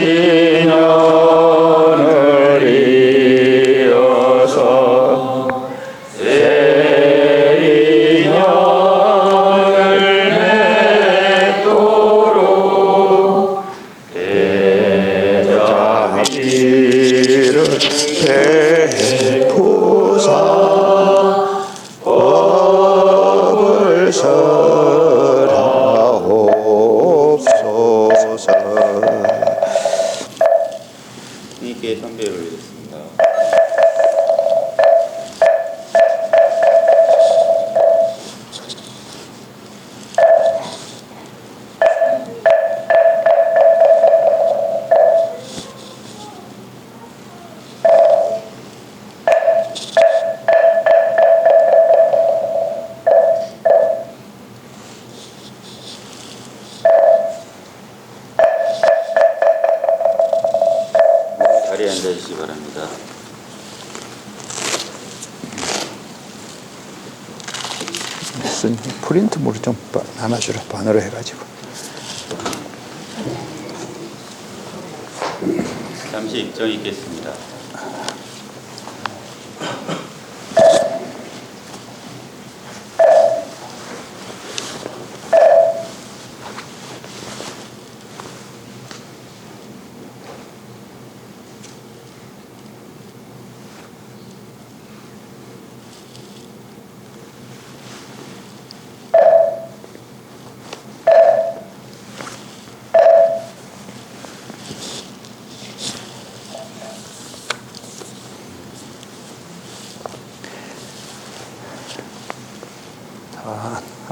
인연을 이어서 새 인연을 맺도록 대자비를 베푸사 법을 설하옵소서. 주님께 선배를 올리겠습니다. 자리에 앉아주시기 바랍니다. 프린트물을 좀 나눠주라, 반으로 해가지고. 잠시 입장 있겠습니다.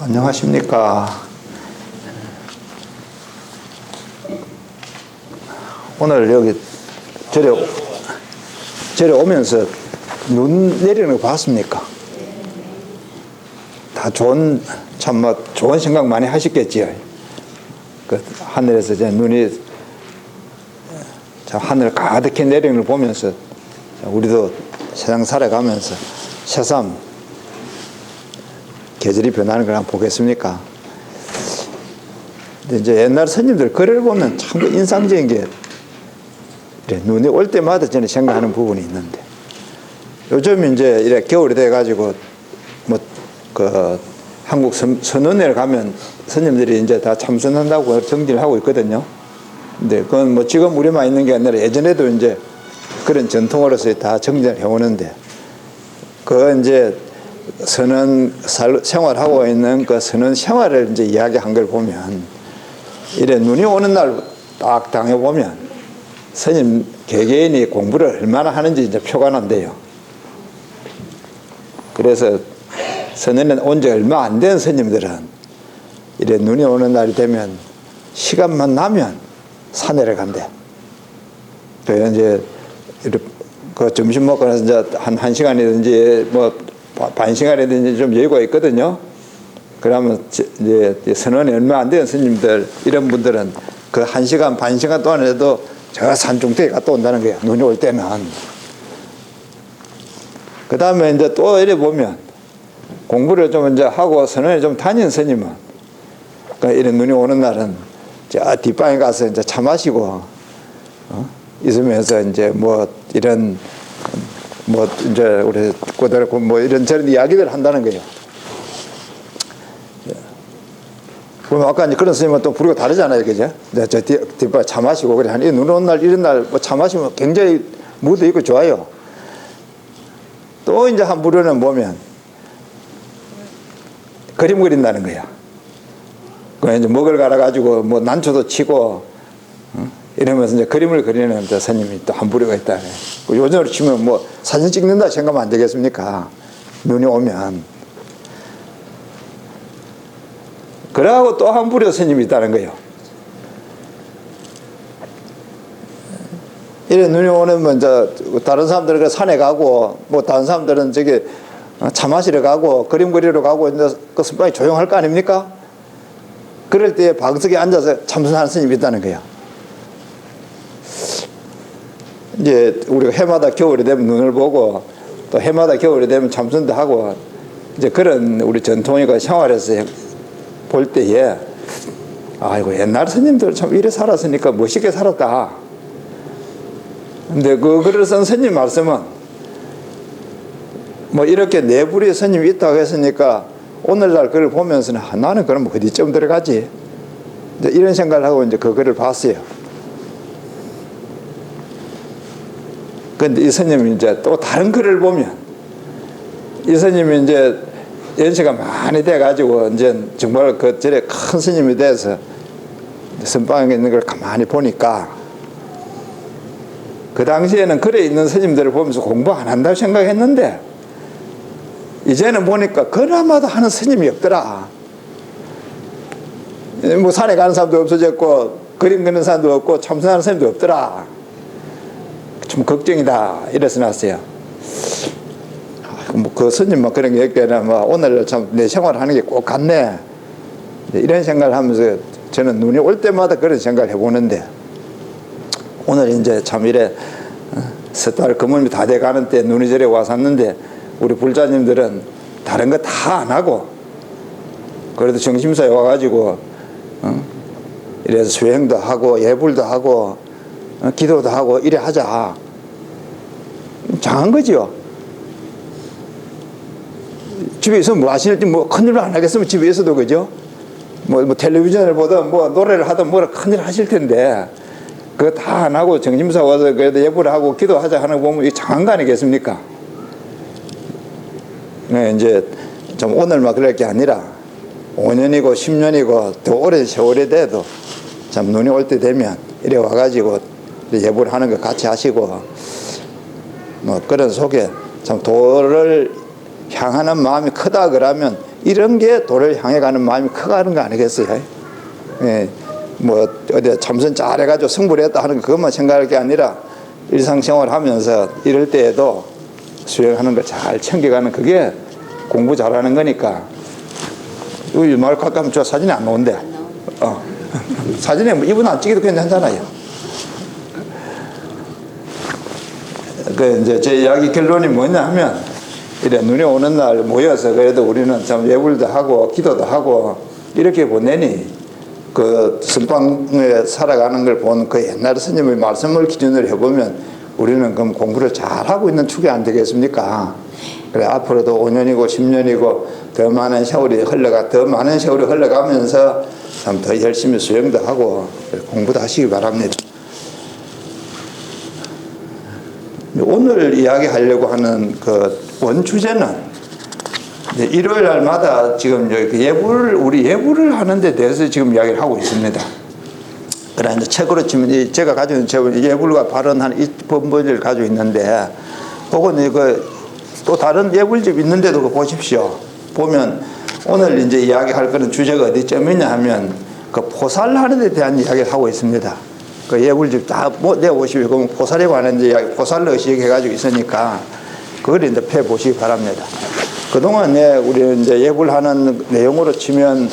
안녕하십니까. 오늘 여기 절에 오면서 눈 내리는 거 봤습니까? 다 좋은 생각 많이 하셨겠지요. 그 하늘에서 이제 눈이 하늘 가득히 내리는 걸 보면서 우리도 세상 살아가면서 새삼 계절이 변하는 걸 한번 보겠습니까? 근데 이제 옛날 스님들 글을 보면 참 인상적인 게 이래 눈이 올 때마다 저는 생각하는 부분이 있는데, 요즘 이제 이래 겨울이 돼가지고 뭐 그 한국 선언회를 가면 스님들이 이제 다 참선한다고 정진을 하고 있거든요. 근데 그건 뭐 지금 우리만 있는 게 아니라 예전에도 이제 그런 전통으로서 다 정진을 해오는데, 그 이제 선언 생활하고 있는 그 선언 생활을 이제 이야기한 걸 보면, 이래 눈이 오는 날 딱 당해보면 스님 개개인이 공부를 얼마나 하는지 이제 표가 난대요. 그래서 선언에 온 지 얼마 안 된 스님들은 이래 눈이 오는 날이 되면 시간만 나면 산에를 간대. 그래서 이제 그 점심 먹고 나서 이제 한 시간이든지 뭐 반 시간이든지 좀 여유가 있거든요. 그러면 이제 선언이 얼마 안 된 스님들, 이런 분들은 그 한 시간 반 시간 동안에도 저 산중턱에 갔다 온다는 거예요. 눈이 올 때는. 그 다음에 이제 또 이래 보면 공부를 좀 이제 하고 선언에 좀 다닌 스님은 그러니까 이런 눈이 오는 날은 저 뒷방에 가서 이제 차 마시고 있으면서 이제 뭐 이런 뭐 이제 우리 꼬들 뭐 이런저런 이야기를 한다는 거예요. 그럼 아까 이제 그런 스님은 또 부류가 다르잖아요, 그죠? 저 뒷방 차 마시고 그래 한 눈 오는 날 이런 날 뭐 차 마시면 굉장히 무드 있고 좋아요. 또 이제 한 부류는 보면 그림 그린다는 거야. 그 이제 먹을 갈아가지고 뭐 난초도 치고 이러면서 이제 그림을 그리는 스님이 또 한 부류가 있다. 요즘으로 치면 뭐 사진 찍는다 생각하면 안 되겠습니까? 눈이 오면. 그러고 또 한 부류 스님이 있다는 거예요. 이래 눈이 오면 이제 다른 사람들은 산에 가고 뭐 다른 사람들은 저기 차 마시러 가고 그림 그리러 가고 이제 그 습관이 조용할 거 아닙니까? 그럴 때 방석에 앉아서 참선하는 스님이 있다는 거야. 이제 우리가 해마다 겨울이 되면 눈을 보고 또 해마다 겨울이 되면 참선도 하고 이제 그런 우리 전통이고 생활에서 볼 때에 아이고 옛날 스님들 참 이래 살았으니까 멋있게 살았다. 근데 그 글을 쓴 스님 말씀은 뭐 이렇게 내부리 스님이 있다고 했으니까 오늘날 글을 보면서는 나는 그럼 어디쯤 들어가지? 이제 이런 생각을 하고 이제 그 글을 봤어요. 근데 이 스님이 이제 또 다른 글을 보면 이 스님이 이제 연세가 많이 돼가지고 이제 정말 그 절에 큰 스님이 돼서 선방에 있는 걸 가만히 보니까 그 당시에는 글에 있는 스님들을 보면서 공부 안 한다고 생각했는데 이제는 보니까 그나마도 하는 스님이 없더라. 뭐 산에 가는 사람도 없어졌고 그림 그리는 사람도 없고 참선하는 사람도 없더라. 좀 걱정이다 이래서 났어요. 뭐 그 스님만 그런 게 있겠나 뭐 오늘 참 내 생활하는 게 꼭 같네 이런 생각을 하면서 저는 눈이 올 때마다 그런 생각을 해보는데 오늘 이제 참 이래 섣달 금음이 다 돼가는 때 눈이 저래 와섰는데 우리 불자님들은 다른 거 다 안 하고 그래도 정심사에 와가지고 이래서 수행도 하고 예불도 하고 기도도 하고 이래 하자. 장한 거지요. 집에 있으면 뭐 하시는지 뭐 큰일 안 하겠으면 집에 있어도 그죠? 뭐 텔레비전을 보든 뭐 노래를 하든 뭐라 큰일 하실 텐데 그거 다 안 하고 정심사 와서 그래도 예불을 하고 기도하자 하는 거 보면 이게 장한 거 아니겠습니까? 네, 이제 좀 오늘만 그럴 게 아니라 5년이고 10년이고 더 오랜 세월이 돼도 참 눈이 올 때 되면 이래 와가지고 예불 하는 거 같이 하시고 뭐 그런 속에 참 도를 향하는 마음이 크다 그러면 이런 게 도를 향해 가는 마음이 크가는 거 아니겠어요? 예, 뭐 어디 참선 잘해가지고 승부를 했다 하는 거 그것만 생각할 게 아니라 일상생활 하면서 이럴 때에도 수행하는 걸 잘 챙겨가는 그게 공부 잘하는 거니까. 여기 말 가까우면 저 사진이 안 나온대. 사진에 뭐 이분 안 찍어도 괜찮잖아요. 그 이제 제 이야기 결론이 뭐냐 하면 이래 눈이 오는 날 모여서 그래도 우리는 참 예불도 하고 기도도 하고 이렇게 보내니 그 선방에 살아가는 걸 본 그 옛날 스님의 말씀을 기준으로 해보면 우리는 그럼 공부를 잘하고 있는 축이 안 되겠습니까? 그래 앞으로도 5년이고 10년이고 더 많은 세월이 흘러가면서 참 더 열심히 수행도 하고 공부도 하시기 바랍니다. 오늘 이야기하려고 하는 그 원주제는 일요일 날마다 지금 여기 우리 예불을 하는 데 대해서 지금 이야기를 하고 있습니다. 그래 이제 책으로 치면 제가 가지고 있는 예불과 발언한 이 본문을 가지고 있는데 혹은 이거 또 다른 예불집 있는데도 보십시오. 보면 오늘 이제 이야기할 거는 주제가 어디쯤이냐 하면 그 포살하는 데 대한 이야기를 하고 있습니다. 그 예불집 다 내보시면 그러면 포살에 관한 이야기, 포살의식 해가지고 있으니까 그걸 이제 펴보시기 바랍니다. 그동안 우리 이제 예불하는 내용으로 치면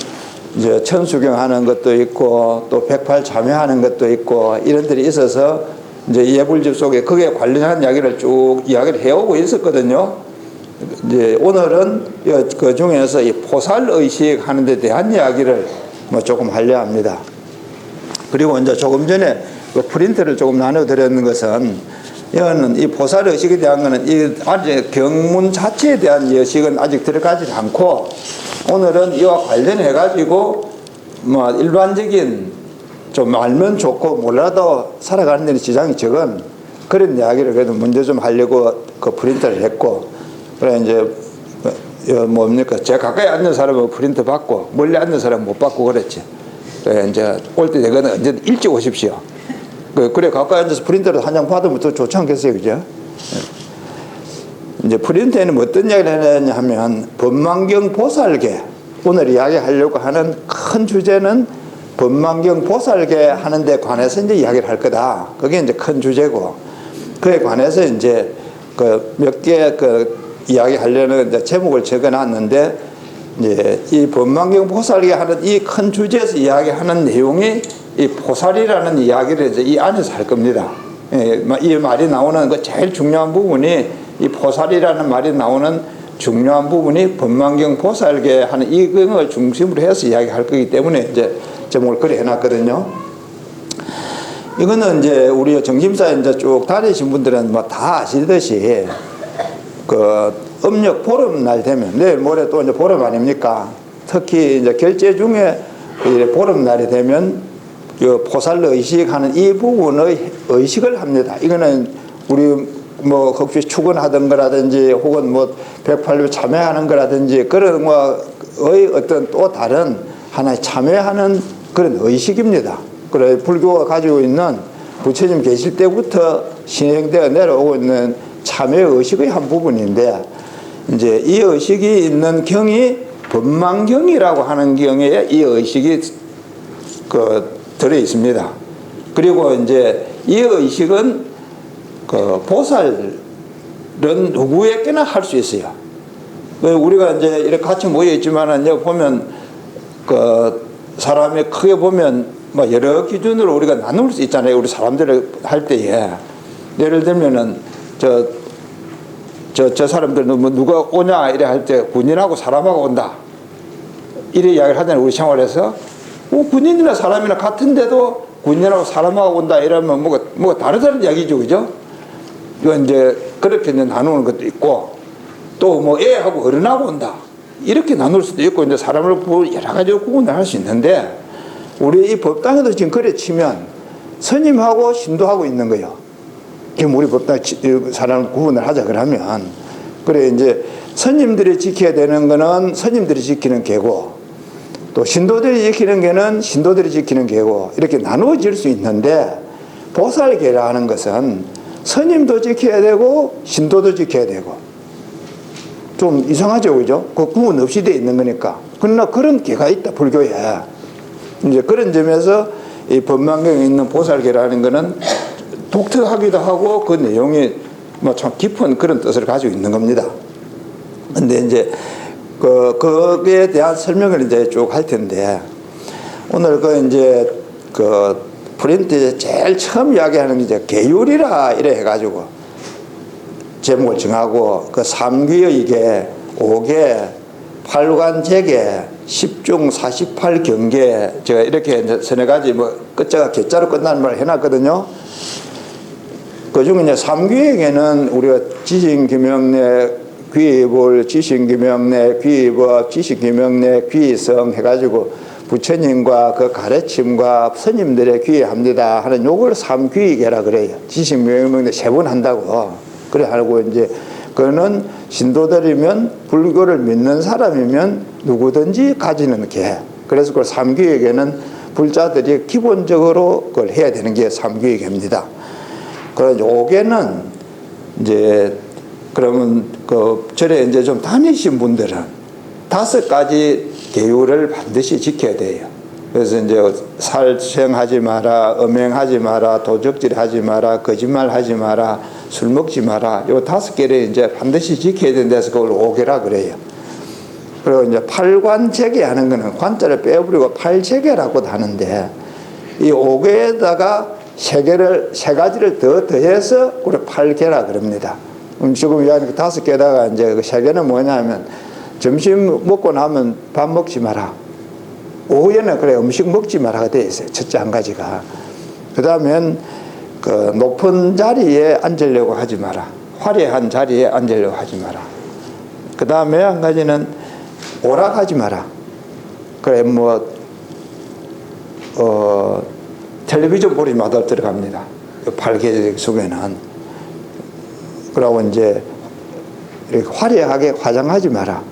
이제 천수경하는 것도 있고 또 108참회하는 것도 있고 이런 들이 있어서 이제 예불집 속에 그게 관련한 이야기를 쭉 이야기를 해오고 있었거든요. 이제 오늘은 그 중에서 이 포살의식 하는 데 대한 이야기를 뭐 조금 하려 합니다. 그리고 이제 조금 전에 그 프린트를 조금 나눠드렸는 것은 이거는 이 포살의식에 대한 거는 이 아직 경문 자체에 대한 예식은 아직 들어가지 않고 오늘은 이와 관련해 가지고 뭐 일반적인 좀 알면 좋고 몰라도 살아가는 데는 지장이 적은 그런 이야기를 그래도 먼저 좀 하려고 그 프린트를 했고 그래 이제 뭡니까 제가 가까이 앉는 사람은 프린트 받고 멀리 앉는 사람은 못 받고 그랬지. 그래 이제 올 때 되거든 언제 일찍 오십시오. 그래 가까이 앉아서 프린트를 한 장 받으면 더 좋지 않겠어요, 그죠? 이제 프린트에는 어떤 이야기를 해야 하면 법망경 보살계 오늘 이야기하려고 하는 큰 주제는 법망경 보살계 하는 데 관해서 이제 이야기를 할 거다. 그게 이제 큰 주제고 그에 관해서 이제 그 몇 개 그 이야기하려는 이제 제목을 적어놨는데 이제 이 법망경 보살계 하는 이 큰 주제에서 이야기하는 내용이 이 포살이라는 이야기를 이제 이 안에서 할 겁니다. 이 말이 나오는 그 제일 중요한 부분이 이 포살이라는 말이 나오는 중요한 부분이 법망경 보살계 하는 이걸 중심으로 해서 이야기할 거기 때문에 이제 제목을 그래 해놨거든요. 이거는 이제 우리 정심사에 이제 쭉 다니신 분들은 뭐 다 아시듯이 그 음력 보름날 되면 내일 모레 또 이제 보름 아닙니까? 특히 이제 결제 중에 보름날이 되면 그 포살 의식하는 이 부분의 의식을 합니다. 이거는 우리 뭐 혹시 축원하던 거라든지 혹은 뭐 108일 참여하는 거라든지 그런 거의 어떤 또 다른 하나의 참여하는 그런 의식입니다. 그래 불교가 가지고 있는 부처님 계실 때부터 신행되어 내려오고 있는 참여 의식의 한 부분인데 이제 이 의식이 있는 경이 법망경이라고 하는 경에 이 의식이 들어 있습니다. 그리고 이제 이 의식은 보살은 누구에게나 할 수 있어요. 우리가 이제 이렇게 같이 모여 있지만은 여기 보면 사람이 크게 보면 뭐 여러 기준으로 우리가 나눌 수 있잖아요. 우리 사람들을 할 때에 예를 들면은 저 사람들은 뭐 누가 오냐 이래 할 때 군인하고 사람하고 온다 이래 이야기를 하잖아요. 우리 생활에서 군인이나 사람이나 같은데도 군인하고 사람하고 온다 이러면 뭐가 다르다는 이야기죠, 그죠? 이건 이제 그렇게 이제 나누는 것도 있고 또 뭐 애하고 어른하고 온다 이렇게 나눌 수도 있고 이제 사람을 여러 가지로 구분을 할 수 있는데 우리 이 법당에도 지금 그래 치면 스님하고 신도하고 있는 거예요. 지금 우리 법당 사람을 구분을 하자 그러면 그래 이제 스님들이 지켜야 되는 거는 스님들이 지키는 게고 또 신도들이 지키는 게는 신도들이 지키는 게고 이렇게 나누어질 수 있는데 보살계라는 것은 스님도 지켜야 되고 신도도 지켜야 되고 좀 이상하죠, 그죠? 그 구분 없이 돼 있는 거니까. 그러나 그런 계가 있다 불교에. 이제 그런 점에서 이 법망경에 있는 보살계라는 거는 독특하기도 하고 그 내용이 뭐 참 깊은 그런 뜻을 가지고 있는 겁니다. 근데 이제 거기에 대한 설명을 이제 쭉 할 텐데 오늘 이제 프린트에 제일 처음 이야기하는 게 이제 계율이라 이래 해가지고 제목을 정하고 삼귀의계, 5계, 8관제계, 10중 48경계 제가 이렇게 이제 서너 가지 뭐 끝자가 개자로 끝나는 말을 해놨거든요. 그중에 이제 삼귀의계는 우리가 지신규명내, 귀볼, 지신규명내, 귀법, 지신규명내, 귀성 해가지고 부처님과 그 가르침과 스님들의 귀합니다 하는 요걸 삼귀의계라 그래요. 지신규명내 3번 한다고. 그래 하고 이제 그거는 신도들이면 불교를 믿는 사람이면 누구든지 가지는 게. 그래서 그 삼귀의계는 불자들이 기본적으로 그걸 해야 되는 게 삼귀의계입니다. 그런 5계는 이제 그러면 절에 이제 좀 다니신 분들은 5가지 계율을 반드시 지켜야 돼요. 그래서 이제 살생하지 마라, 음행하지 마라, 도적질하지 마라, 거짓말하지 마라, 술 먹지 마라. 요 5개를 이제 반드시 지켜야 된다서 그걸 5계라 그래요. 그리고 이제 8관제계 하는 거는 관자를 빼버리고 8제계라고도 하는데 이 5계에다가 3가지를 더 더해서 그걸 8계라 그럽니다. 지금 이야기하는 5개에다가 이제 그 3개는 뭐냐면 점심 먹고 나면 밥 먹지 마라. 오후에는 그래 음식 먹지 마라가 되어 있어요. 첫째 한 가지가. 그 다음엔 높은 자리에 앉으려고 하지 마라. 화려한 자리에 앉으려고 하지 마라. 그 다음에 한 가지는 오락하지 마라. 그래 텔레비전 보지 마다 들어갑니다. 8개 속에는. 그러고 이제 이렇게 화려하게 화장하지 마라.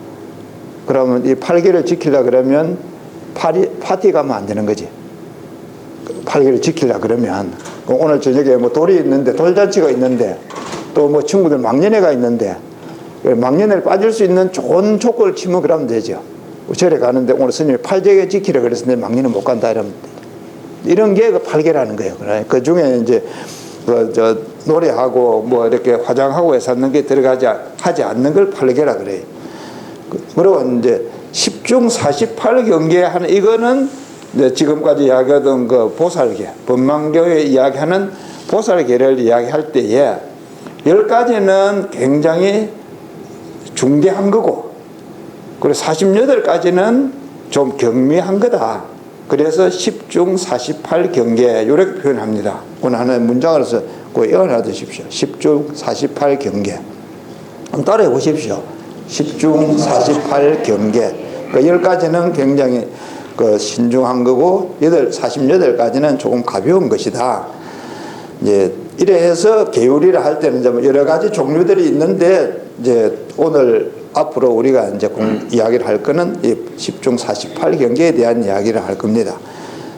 그러면 이 8개를 지키려 그러면 파티 가면 안 되는 거지. 8개를 지키려 그러면 오늘 저녁에 뭐 돌이 있는데 돌잔치가 있는데 또 뭐 친구들 막년회가 있는데 막년회를 빠질 수 있는 좋은 조건을 치면 그러면 되죠. 절에 가는데 오늘 스님이 8제계 지키라 그랬는데 막년회 못 간다 이러면 이런 게 8계라는 거예요. 그 중에 이제 노래하고 뭐 이렇게 화장하고 해서 하는 게 하지 않는 걸 8계라 그래요. 그리고 이제 10중 48경계 하는 이거는 이제 지금까지 이야기하던 그 보살계, 법망경에 이야기하는 보살계를 이야기할 때에 10가지는 굉장히 중대한 거고, 그리고 48가지는 좀 경미한 거다. 그래서 10중 48경계 이렇게 표현합니다. 오늘 하나의 문장으로서 꼭 이어놔 두십시오. 10중 48경계. 한번 따라해 보십시오. 10중 48경계. 그 10가지는 굉장히 그 신중한 거고 48가지는 조금 가벼운 것이다. 이제 이래 해서 계율이라 할 때는 이제 여러 가지 종류들이 있는데 이제 오늘 앞으로 우리가 이제 이야기를 할 거는 이 10중 48경계에 대한 이야기를 할 겁니다.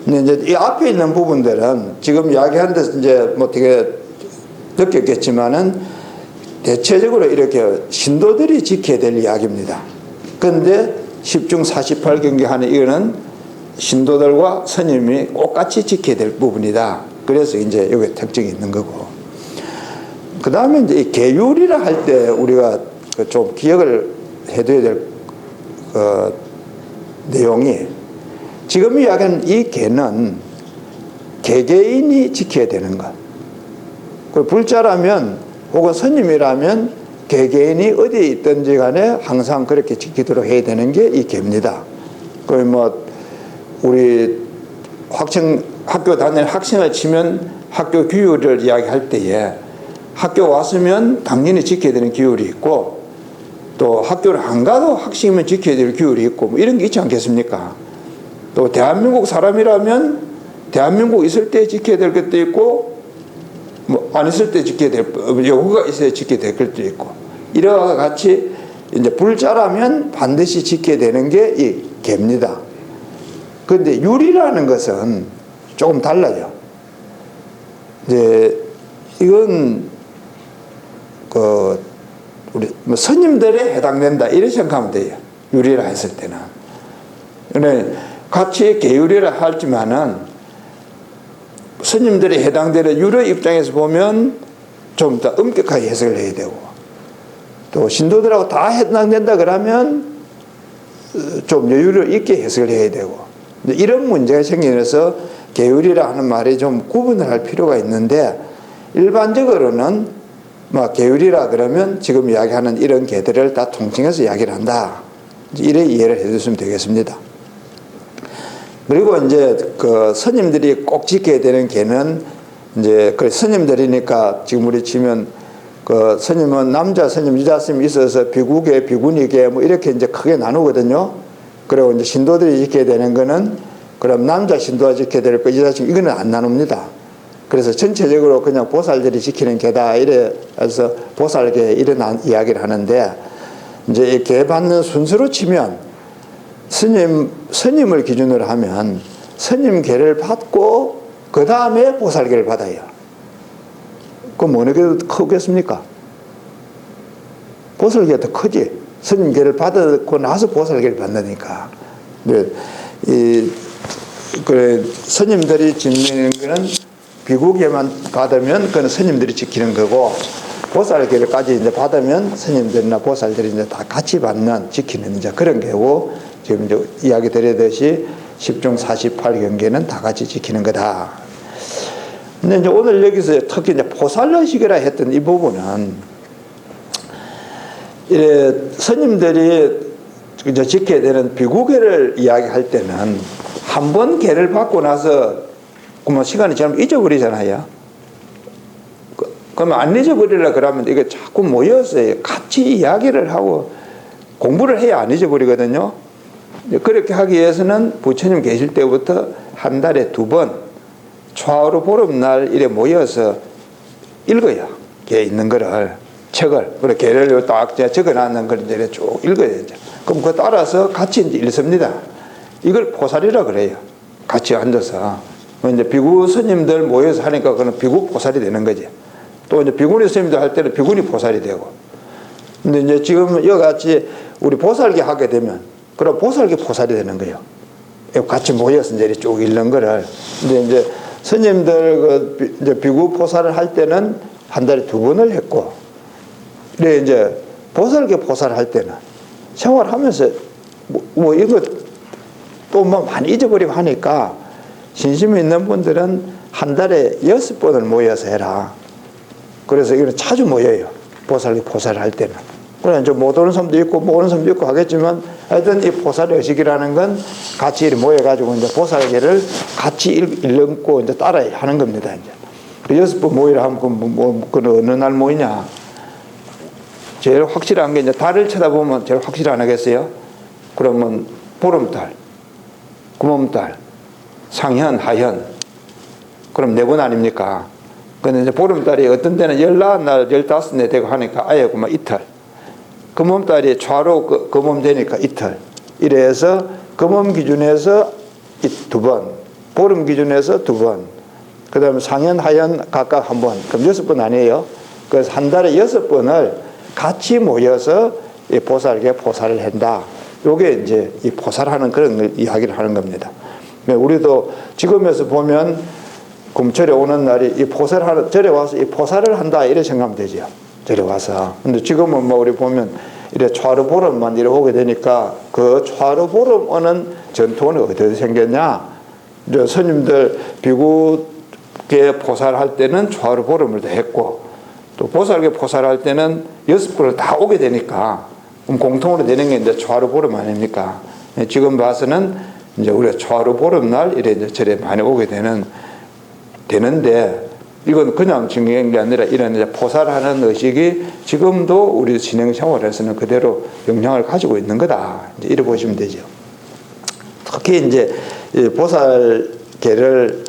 근데 이제 이 앞에 있는 부분들은 지금 이야기한 데서 이제 뭐 되게 느꼈겠지만은 대체적으로 이렇게 신도들이 지켜야 될 이야기입니다. 그런데 10중 48경계 하는 이거는 신도들과 스님이 똑같이 지켜야 될 부분이다. 그래서 이제 여기 특징이 있는 거고. 그 다음에 이제 이 계율이라 할 때 우리가 좀 기억을 해둬야 될 내용이 지금 이야기하는 이 계는 개개인이 지켜야 되는 것. 그 불자라면 혹은 스님이라면 개개인이 어디에 있든지 간에 항상 그렇게 지키도록 해야 되는 게 이 계입니다. 그 뭐 우리 학교 다니는 학생을 치면 학교 규율을 이야기할 때에 학교 왔으면 당연히 지켜야 되는 규율이 있고 또 학교를 안 가도 학생이면 지켜야 될 규율이 있고 뭐 이런 게 있지 않겠습니까? 또 대한민국 사람이라면 대한민국 있을 때 지켜야 될 것도 있고 뭐 안 있을 때 지켜야 될 여부가 있어야 지켜야 될 것도 있고 이와 같이 이제 불자라면 반드시 지켜야 되는 게 이 계입니다. 그런데 율이라는 것은 조금 달라요. 이제 이건 그 우리 뭐 스님들에 해당된다 이렇게 생각하면 돼요. 율이라 했을 때는. 근데 같이 계율이라 하지만은 스님들이 해당되는 율의 입장에서 보면 좀 더 엄격하게 해석을 해야 되고 또 신도들하고 다 해당된다 그러면 좀 여유를 있게 해석을 해야 되고 이런 문제가 생기면서 계율이라 하는 말이 좀 구분을 할 필요가 있는데 일반적으로는 뭐 계율이라 그러면 지금 이야기하는 이런 계들을 다 통칭해서 이야기를 한다. 이래 이해를 해주시면 되겠습니다. 그리고 이제 그 스님들이 꼭 지켜야 되는 계는 이제 그 스님들이니까 지금 우리 치면 그 스님은 남자 스님, 여자 스님 있어서 비구계, 비구니계 뭐 이렇게 이제 크게 나누거든요. 그리고 이제 신도들이 지켜야 되는 거는 그럼 남자 신도가 지켜야 될 거, 여자 신도 이거는 안 나눕니다. 그래서 전체적으로 그냥 보살들이 지키는 계다 이래서 보살계 이런 이야기를 하는데 이제 이 계 받는 순서로 치면 스님을 기준으로 하면 스님 계를 받고 그 다음에 보살계를 받아요. 그럼 어느 게 더 크겠습니까? 보살계가 더 크지. 스님 계를 받고 나서 보살계를 받는다니까. 그래 스님들이 지키는 거는 비구계만 받으면 그건 스님들이 지키는 거고 보살계를까지 이제 받으면 스님들이나 보살들이 이제 다 같이 받는 지키는 이제 그런 게고 지금 이제 이야기 드렸듯이 10중 48경계는 다 같이 지키는 거다. 근데 이제 오늘 여기서 특히 이제 보살의식이라 했던 이 부분은 이래 스님들이 이제 지켜야 되는 비구계를 이야기할 때는 한 번 계를 받고 나서 그만 시간이 지나면 잊어버리잖아요. 그러면 안 잊어버리려 그러면 이게 자꾸 모여서 같이 이야기를 하고 공부를 해야 안 잊어버리거든요. 그렇게 하기 위해서는 부처님 계실 때부터 한 달에 2번 초하루 보름날 이래 모여서 읽어요. 계 있는 거를 책을 그래 계를 딱 적어놨는 걸 이제 쭉 읽어야 되죠. 그럼 그거 따라서 같이 이제 읽습니다. 이걸 보살이라 그래요. 같이 앉아서 이제 비구 스님들 모여서 하니까 그는 비구 보살이 되는 거지. 또 이제 비구니 스님들 할 때는 비구니 보살이 되고. 근데 이제 지금 이와 같이 우리 보살계 하게 되면 그럼 보살계 보살이 되는 거예요. 같이 모여서 이제 쭉 읽는 거를. 근데 이제 스님들 이제 비구 보살을 할 때는 한 달에 2번을 했고, 그래 이제 보살계 보살을 할 때는 생활하면서 뭐 이거 또 뭐 많이 잊어버리고 하니까 신심이 있는 분들은 한 달에 6번을 모여서 해라. 그래서 이거는 자주 모여요. 보살을 할 때는. 그래 이제 못 오는 사람도 있고 못 오는 사람도 있고 하겠지만 하여튼 이 보살 의식이라는 건 같이 모여가지고 이제 보살계를 같이 읽고 이제 따라 하는 겁니다. 이제 그 6번 모이라 하면 그 어느 날 모이냐? 제일 확실한 게 이제 달을 쳐다보면 제일 확실히 안 하겠어요? 그러면 보름달, 구몸달, 상현, 하현. 그럼 4번 아닙니까? 근데 이제 보름달이 어떤 때는 14날, 15날 되고 하니까 아예 그만 이틀. 금음달이 좌로 금음 되니까 이틀. 이래서 금음 기준에서 2번, 보름 기준에서 2번, 그 다음에 상현, 하현 각각 1번. 그럼 6번 아니에요? 그래서 한 달에 6번을 같이 모여서 이 보살계 포살을 한다. 요게 이제 이 포살하는 그런 이야기를 하는 겁니다. 우리도 지금에서 보면 금철에 오는 날이 이 포살하는, 절에 와서 이 포살을 한다. 이래 생각하면 되죠. 절에 와서. 근데 지금은 뭐 우리 보면 이래 초하루보름만 이래 오게 되니까 그 초하루보름 오는 전통은 어디서 생겼냐? 이제 스님들 비구계 포살할 때는 초하루보름을 다 했고 또 보살계 포살할 때는 6번을 다 오게 되니까 그럼 공통으로 되는 게 이제 초하루보름 아닙니까? 지금 봐서는 이제 우리가 초하루보름날 이래 이제 절에 많이 오게 되는데 이건 그냥 중요한 게 아니라 이런 이제 포살하는 의식이 지금도 우리 진행 생활에서는 그대로 영향을 가지고 있는 거다. 이제 이렇게 보시면 되죠. 특히 이제 이 보살계를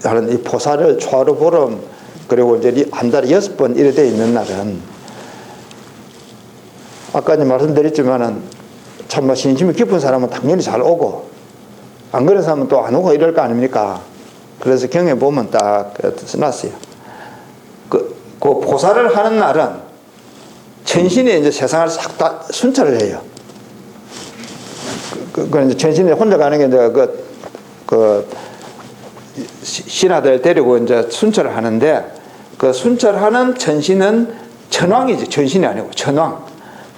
하는 이 포살을 초하루보름 그리고 이제 한 달에 6번 이래 돼 있는 날은 아까 이제 말씀드렸지만은 참마 신심이 깊은 사람은 당연히 잘 오고 안 그런 사람은 또 안 오고 이럴 거 아닙니까? 그래서 경에 보면 딱 써놨어요. 그 보살을 하는 날은 천신이 이제 세상을 싹 다 순찰을 해요. 그 이제 천신이 혼자 가는 게 이제 신하들 데리고 이제 순찰을 하는데 그 순찰하는 천신은 천왕이지 천신이 아니고 천왕.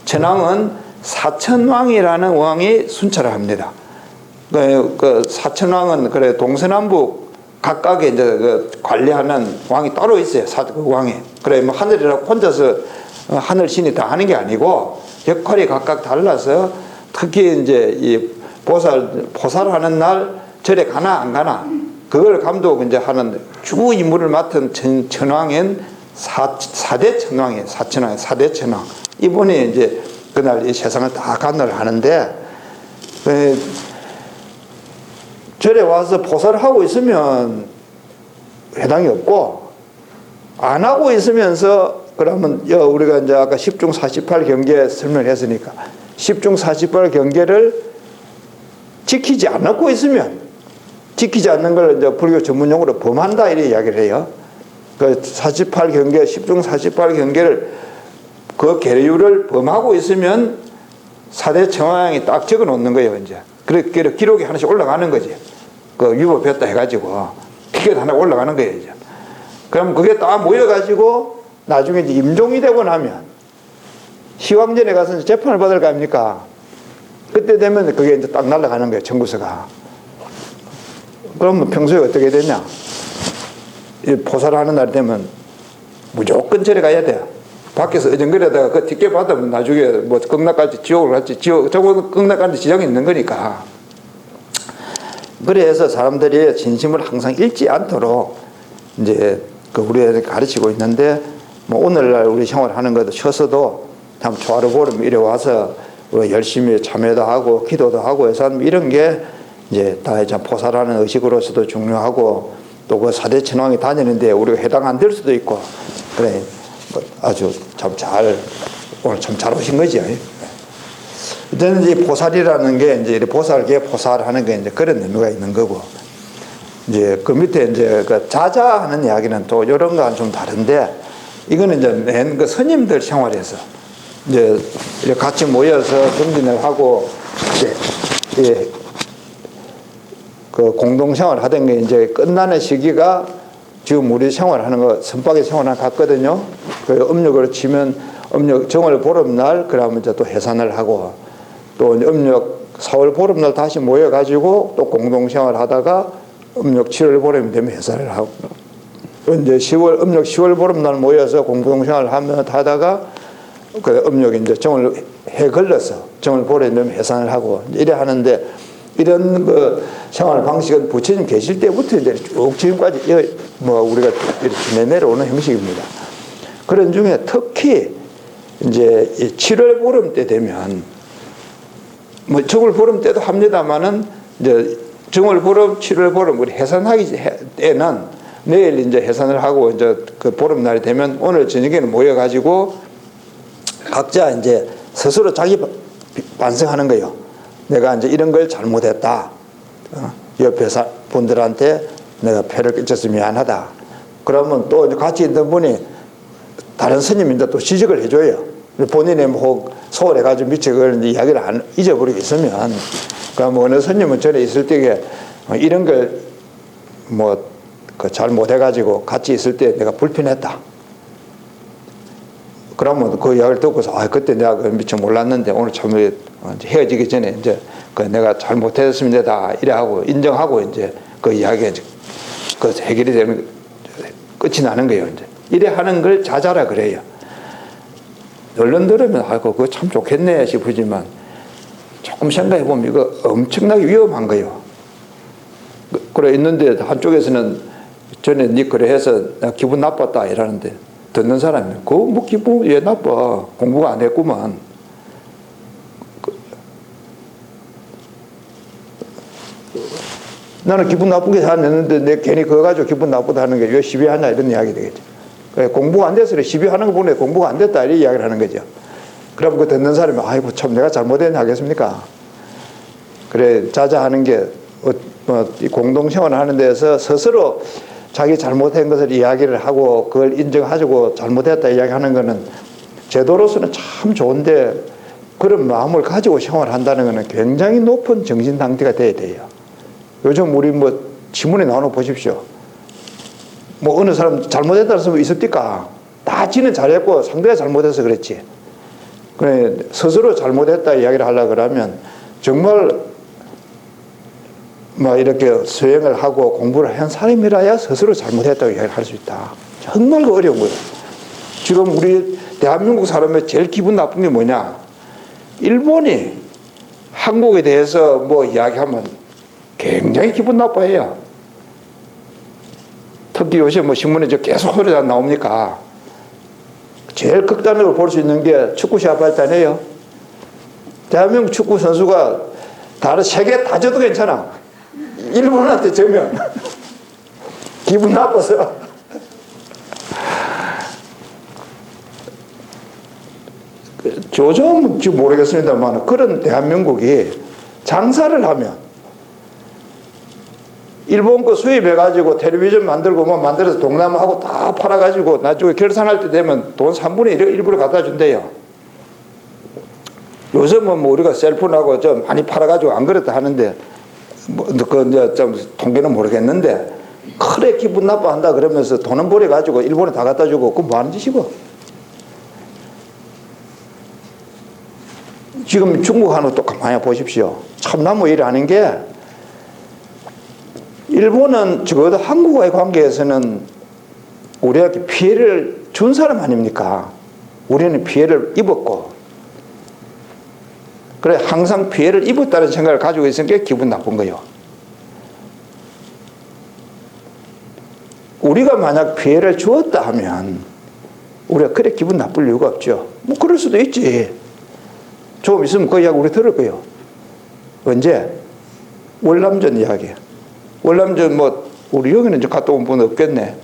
천왕은 사천왕이라는 왕이 순찰을 합니다. 그 사천왕은 그래 동서남북 각각의 이제 그 관리하는 왕이 따로 있어요. 그 왕이. 그래 뭐 하늘이라고 혼자서 하늘 신이 다 하는 게 아니고 역할이 각각 달라서 특히 이제 이 보살하는 날 절에 가나 안 가나 그걸 감독 이제 하는 주 임무를 맡은 천왕인 사대 천왕이에요. 사천왕, 사대 천왕. 이분이 이제 그날 이 세상을 다 관할을 하는데 절에 와서 포살을 하고 있으면 해당이 없고 안 하고 있으면서 그러면 우리가 이제 아까 10중 48경계 설명을 했으니까 10중 48경계를 지키지 않고 있으면 지키지 않는 걸 이제 불교 전문용어로 범한다 이렇게 이야기를 해요. 그 48경계 10중 48경계를 그 계류를 범하고 있으면 사대 청왕이 딱 적어 놓는 거예요. 이제 그렇게 기록이 하나씩 올라가는 거지. 그 위법했다 해가지고 티켓 하나 올라가는 거예요. 이제 그럼 그게 딱 모여가지고 나중에 이제 임종이 되고 나면 시황전에 가서 재판을 받을 거 아닙니까? 그때 되면 그게 이제 딱 날아가는 거예요. 청구서가. 그러면 평소에 어떻게 되냐? 포살을 하는 날 되면 무조건 절에 가야 돼요. 밖에서 어정거리다가 그 티켓 받으면 나중에 뭐 극락까지 지옥을 갔지 저거 극락까지 지장이 있는 거니까. 그래서 사람들이 진심을 항상 잃지 않도록 이제 그 우리에게 가르치고 있는데 뭐 오늘날 우리 생활하는 것도 쉬어서도 참 초하루보름 이래 와서 우리 열심히 참여도 하고 기도도 하고 해서 이런 게 이제 다 이제 포살하는 의식으로서도 중요하고 또 그 사대 천왕이 다니는데 우리가 해당 안 될 수도 있고 그래 뭐 아주 참 오늘 참 잘 오신 거죠. 이제는 이제 보살이라는 게 이제 보살계 포살하는 게 이제 그런 의미가 있는 거고 이제 그 밑에 이제 그 자자하는 이야기는 또 이런 거와는 좀 다른데 이거는 이제 맨 그 스님들 생활에서 이제 같이 모여서 정진을 하고 이제 그 공동생활 하던 게 이제 끝나는 시기가 지금 우리 생활하는 거 선박의 생활하는 같거든요. 그 음력으로 치면 음력 정월 보름날 그러면 이제 또 해산을 하고 또 음력 4월 보름날 다시 모여가지고 또 공동생활 하다가 음력 7월 보름이 되면 해산을 하고 이제 음력 10월 보름날 모여서 공동생활을 하다가 그 음력에 이제 정을 해 걸러서 정을 보내 넣으면 해산을 하고 이래 하는데 이런 그 생활 방식은 부처님 계실 때부터 이제 쭉 지금까지 뭐 우리가 이렇게 내려오는 형식입니다. 그런 중에 특히 이제 7월 보름 때 되면 뭐 정월 보름 때도 합니다만은 이제 정월 보름, 7월 보름 우리 해산하기 때는 내일 이제 해산을 하고 이제 그 보름날이 되면 오늘 저녁에는 모여가지고 각자 이제 스스로 자기 반성하는 거예요. 내가 이제 이런 걸 잘못했다. 옆에 분들한테 내가 폐를 끼쳐서 미안하다. 그러면 또 이제 같이 있는 분이 다른 스님인데 또 지적을 해줘요. 본인의 뭐 소홀해가지고 미처 그걸 이야기를 안 잊어버리고 있으면, 그럼 어느 스님은 전에 있을 때에 이런 걸 뭐 그 잘못해가지고 같이 있을 때 내가 불편했다. 그러면 그 이야기를 듣고서 그때 내가 그 미처 몰랐는데 오늘 참 헤어지기 전에 이제 그 내가 잘못했습니다. 이래 하고 인정하고 이제 그 이야기가 이제 그 해결이 되는 끝이 나는 거예요. 이제 이래 하는 걸 자자라 그래요. 얼른 들으면 그거 참 좋겠네 싶으지만 조금 생각해 보면 이거 엄청나게 위험한 거예요. 그래 있는데 한쪽에서는 전에 네 그래 해서 나 기분 나빴다 이러는데 듣는 사람이 그거 뭐 기분 왜 나빠? 공부가 안 했구만. 나는 기분 나쁘게 살았는데 내 괜히 그거 가지고 기분 나쁘다 하는 게 왜 시비하냐 이런 이야기 되겠죠. 공부가 안 돼서 시비하는 거 보니 공부가 안 됐다 이런 이야기를 하는 거죠. 그럼 그 듣는 사람이 아이고 참 내가 잘못했냐 하겠습니까? 그래 자자하는 게 공동생활을 하는 데서 스스로 자기 잘못한 것을 이야기를 하고 그걸 인정하고 잘못했다 이야기하는 거는 제도로서는 참 좋은데 그런 마음을 가지고 생활한다는 것은 굉장히 높은 정신 상태가 돼야 돼요. 요즘 우리 뭐 신문에 나오는 거 보십시오. 뭐 어느 사람 잘못했다는 사람이 있었니까 다 지는 잘했고 상대가 잘못해서 그랬지. 그래 스스로 잘못했다 이야기를 하려고 그러면 정말 뭐 이렇게 수행을 하고 공부를 한 사람이라야 스스로 잘못했다고 이야기를 할 수 있다. 정말 어려운 거예요. 지금 우리 대한민국 사람의 제일 기분 나쁜 게 뭐냐? 일본이 한국에 대해서 뭐 이야기하면 굉장히 기분 나빠해요. 특히 요새 뭐 신문에 계속 소리가 나옵니까? 제일 극단적으로 볼 수 있는 게 축구 시합 할 때 아니에요. 대한민국 축구 선수가 다른 세계 다 져도 괜찮아. 일본한테 져면 기분 나빠서 요즘은 모르겠습니다만 그런 대한민국이 장사를 하면 일본 거 수입해가지고 텔레비전 만들고 뭐 만들어서 동남아하고 다 팔아가지고 나중에 결산할 때 되면 돈 3분의 1을 일부러 갖다 준대요. 요즘은 뭐 우리가 셀폰하고 좀 많이 팔아가지고 안 그랬다 하는데 뭐 그 이제 좀 통계는 모르겠는데 그래 기분 나빠한다 그러면서 돈은 벌어가지고 일본에 다 갖다 주고 그건 뭐 하는 짓이고. 지금 중국하고 또 가만히 보십시오. 참나무 일하는 게 일본은 적어도 한국과의 관계에서는 우리에게 피해를 준 사람 아닙니까? 우리는 피해를 입었고 그래 항상 피해를 입었다는 생각을 가지고 있으니까 기분 나쁜 거예요. 우리가 만약 피해를 주었다 하면 우리가 그래 기분 나쁠 이유가 없죠. 뭐 그럴 수도 있지. 좀 있으면 그 이야기 우리 들을 거예요. 언제? 월남전 이야기. 월남전 뭐 우리 여기는 이제 갔다 온 분 없겠네.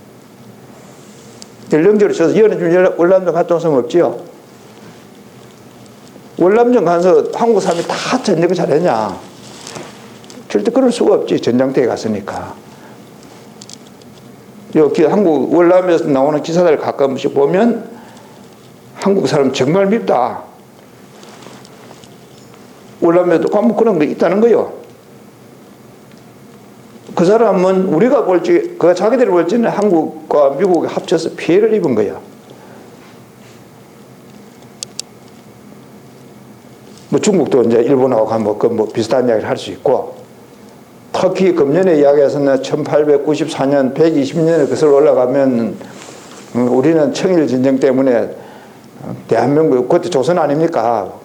연령제로 쳐서 월남전 갔다 온 사람 없지요. 월남전 가서 한국 사람이 다 전쟁을 잘했냐? 절대 그럴 수가 없지. 전장터에 갔으니까. 여기 한국 월남에서 나오는 기사들 가끔씩 보면 한국 사람 정말 밉다. 월남에도 가면 그런 게 있다는 거요. 그 사람은 우리가 볼지, 그 자기들이 볼지는 한국과 미국이 합쳐서 피해를 입은 거야. 뭐 중국도 이제 일본하고 가면 뭐 비슷한 이야기를 할 수 있고, 특히 금년의 이야기에서는 1894년, 120년에 거슬러 올라가면 우리는 청일 전쟁 때문에 대한민국 그때 조선 아닙니까?